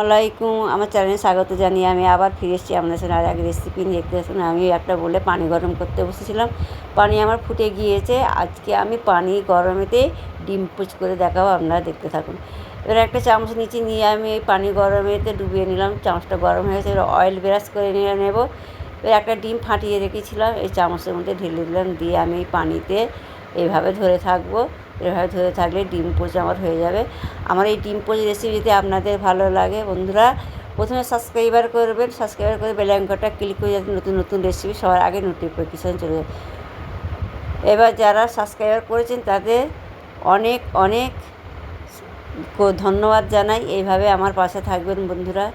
আলাইকুম, আমার চ্যানেলে স্বাগত জানিয়ে আমি আবার ফিরে এসেছি আপনাদের সাথে আর এক রেসিপি নিয়ে। দেখতে পাচ্ছেন আমি একটা বলে পানি গরম করতে বসেছিলাম। পানি আমার ফুটে গিয়েছে। আজকে আমি পানি গরমেতে ডিম পোচ করে দেখাবো, আপনারা দেখতে থাকুন। এবার একটা চামচ নিচে নিয়ে আমি এই পানি গরমেতে ডুবিয়ে নিলাম। চামচটা গরম হয়ে গেছে, এবার অয়েল ব্রাশ করে নিয়ে নেব। এবার একটা ডিম ফাটিয়ে রেখেছিলাম, এই চামচের মধ্যে ঢেলে দিলাম, দিয়ে আমি এই পানিতে এইভাবে ধরে থাকবো। এভাবে ধরে থাকলে ডিম পোচ আমার হয়ে যাবে। আমার এই ডিম পোচ রেসিপি যদি আপনাদের ভালো লাগে বন্ধুরা, প্রথমে সাবস্ক্রাইবার করবেন, সাবস্ক্রাইবার করে বেল আইকনটা ক্লিক করে যাতে নতুন নতুন রেসিপি সবার আগে নোটিফিকেশন চলে যায়। এবার যারা সাবস্ক্রাইবার করেছেন তাদের অনেক অনেক ধন্যবাদ জানাই। এইভাবে আমার পাশে থাকবেন বন্ধুরা,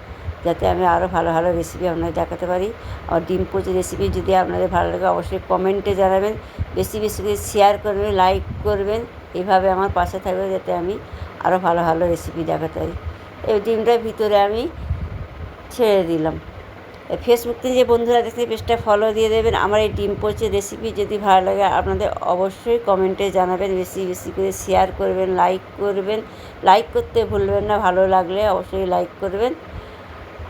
যাতে আমি আরও ভালো ভালো রেসিপি আপনাদের দেখাতে পারি। আর ডিম পোচ রেসিপি যদি আপনাদের ভালো লাগে অবশ্যই কমেন্টে জানাবেন, বেশি বেশি করে শেয়ার করবেন, লাইক করবেন। এইভাবে আমার পাশে থাকবে যাতে আমি আরও ভালো ভালো রেসিপি দেখাতে পারি। এই ডিমটার ভিতরে আমি ছেড়ে দিলাম। ফেসবুক থেকে যে বন্ধুরা দেখতে পেজটা ফলো দিয়ে দেবেন। আমার এই ডিম পোচের রেসিপি যদি ভালো লাগে আপনাদের অবশ্যই কমেন্টে জানাবেন, বেশি বেশি করে শেয়ার করবেন, লাইক করবেন। লাইক করতে ভুলবেন না, ভালো লাগলে অবশ্যই লাইক করবেন।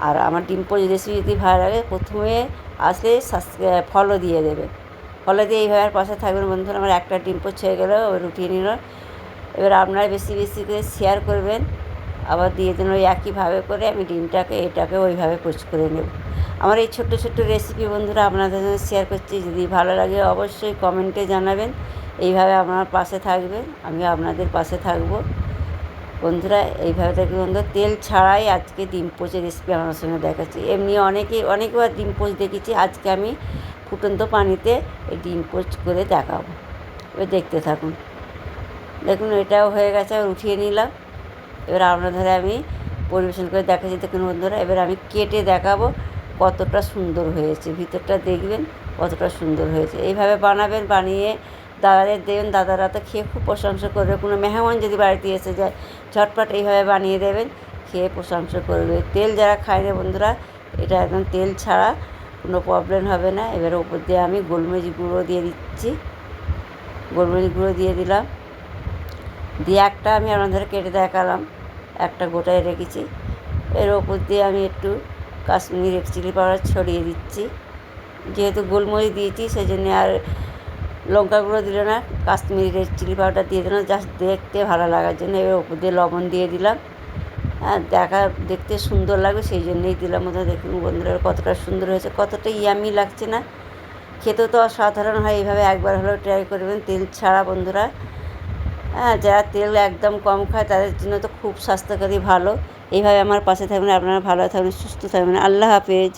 আর আমার ডিম পোচ রেসিপি যদি ভালো লাগে প্রথমে আসলে ফলো দিয়ে দেবেন, ফলো দিয়ে এইভাবে আর পাশে থাকবেন বন্ধুরা। আমার একটা ডিম পোচ হয়ে গেলো, ওই উঠিয়ে নিল। এবার আপনারা বেশি বেশি করে শেয়ার করবেন, আবার দিয়ে দেন। ওই একইভাবে করে আমি ডিমটাকে এটাকে ওইভাবে পোচ করে নেব। আমার এই ছোট্ট ছোট্ট রেসিপি বন্ধুরা আপনাদের সঙ্গে শেয়ার করছি, যদি ভালো লাগে অবশ্যই কমেন্টে জানাবেন। এইভাবে আপনার পাশে থাকবেন, আমি আপনাদের পাশে থাকবো বন্ধুরা। এইভাবে থাকবে বন্ধুরা। তেল ছাড়াই আজকে ডিম পোচের রেসিপি আপনার সঙ্গে দেখাচ্ছি। এমনি অনেকবার ডিম পোচ দেখেছি, আজকে আমি ফুটন্ত পানিতে এই ডিম পোচ করে দেখাবো। এবার দেখতে থাকুন। দেখুন এটাও হয়ে গেছে, উঠিয়ে নিলাম। এবার আপনাদের আমি পরিবেশন করে দেখাচ্ছি। দেখুন বন্ধুরা, এবার আমি কেটে দেখাবো কতটা সুন্দর হয়েছে। ভিতরটা দেখবেন কতটা সুন্দর হয়েছে। এইভাবে বানাবেন, বানিয়ে দাদাদের দেবেন। দাদারা তো খেয়ে খুব প্রশংসা করবে। কোনো মেহমান যদি বাড়িতে এসে যায় ঝটপট এইভাবে বানিয়ে দেবেন, খেয়ে প্রশংসা করবে। তেল যারা খায় না বন্ধুরা, এটা একদম তেল ছাড়া, কোনো প্রবলেম হবে না। এবার ওপর দিয়ে আমি গোলমরিচ গুঁড়ো দিয়ে দিচ্ছি, গোলমরিচ গুঁড়ো দিয়ে দিলাম। দিয়ে একটা আমি আপনাদের কেটে দেখালাম, একটা গোটায় রেখেছি। এর ওপর দিয়ে আমি একটু কাশ্মীরি রেড চিলি পাউডার ছড়িয়ে দিচ্ছি। যেহেতু গোলমরিচ দিয়েছি সেই জন্য আর লঙ্কা গুঁড়ো দিল না, কাশ্মীরি রেড চিলি পাউডার দিয়ে দিলাম জাস্ট দেখতে ভালো লাগার জন্য। এবার ওপর দিয়ে লবণ দিয়ে দিলাম। হ্যাঁ, দেখতে সুন্দর লাগবে সেই জন্যই দিলাম। বন্ধুরা দেখুন বন্ধুরা কতটা সুন্দর হয়েছে, কতটা ইয়ামি লাগছে না। খেতেও তো অসাধারণ হয়। এইভাবে একবার হলেও ট্রাই করবেন, তেল ছাড়া বন্ধুরা। হ্যাঁ, যারা তেল একদম কম খায় তাদের জন্য তো খুব স্বাস্থ্যকরী, ভালো। এইভাবে আমার পাশে থাকবেন, আপনারা ভালো থাকবেন, সুস্থ থাকবেন। আল্লাহ হাফেজ।